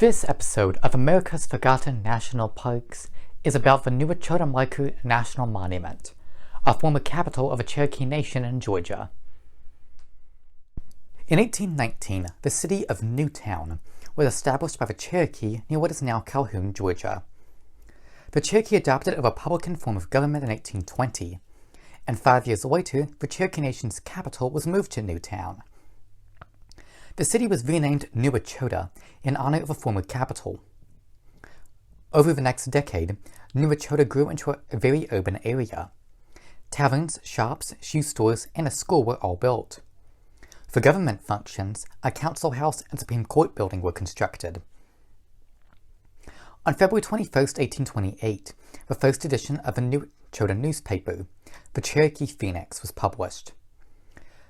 This episode of America's Forgotten National Parks is about the new Echota Marker National Monument, a former capital of the Cherokee Nation in Georgia. In 1819, the city of Newtown was established by the Cherokee near what is now Calhoun, Georgia. The Cherokee adopted a republican form of government in 1820, and 5 years later, the Cherokee Nation's capital was moved to Newtown. The city was renamed New Echota in honor of the former capital. Over the next decade, New Echota grew into a very urban area. Taverns, shops, shoe stores, and a school were all built. For government functions, a council house and Supreme Court building were constructed. On February 21, 1828, the first edition of the New Echota newspaper, the Cherokee Phoenix, was published.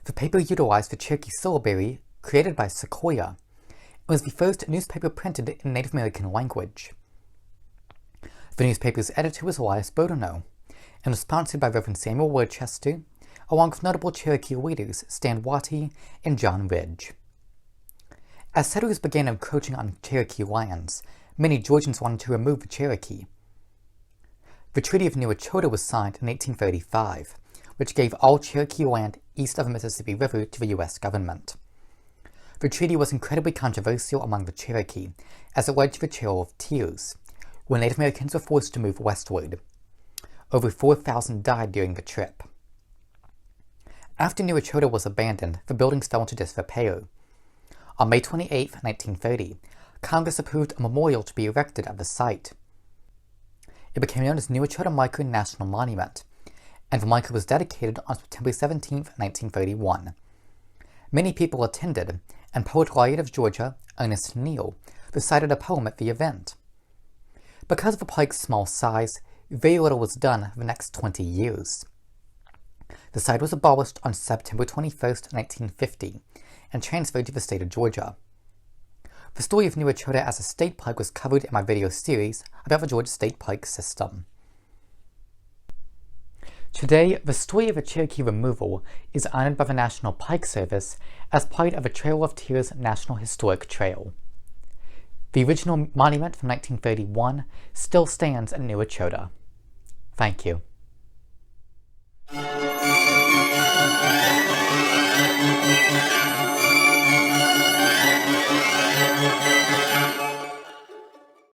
The paper utilized the Cherokee syllabary created by Sequoyah. It was the first newspaper printed in Native American language. The newspaper's editor was Elias Boudinot, and was sponsored by Reverend Samuel Worcester, along with notable Cherokee leaders Stan Watty and John Ridge. As settlers began encroaching on Cherokee lands, many Georgians wanted to remove the Cherokee. The Treaty of New Echota was signed in 1835, which gave all Cherokee land east of the Mississippi River to the U.S. government. The treaty was incredibly controversial among the Cherokee, as it led to the Trail of Tears, where Native Americans were forced to move westward. Over 4,000 died during the trip. After New Echota was abandoned, the buildings fell into disrepair. On May 28, 1930, Congress approved a memorial to be erected at the site. It became known as New Echota Marker National Monument, and the marker was dedicated on September 17, 1931. Many people attended, and Poet Laureate of Georgia, Ernest Neal, recited a poem at the event. Because of the park's small size, very little was done for the next 20 years. The site was abolished on September 21, 1950, and transferred to the state of Georgia. The story of New Echota as a state park was covered in my video series about the Georgia State Park system. Today, the story of the Cherokee removal is honored by the National Park Service as part of the Trail of Tears National Historic Trail. The original monument from 1931 still stands in New Echota. Thank you.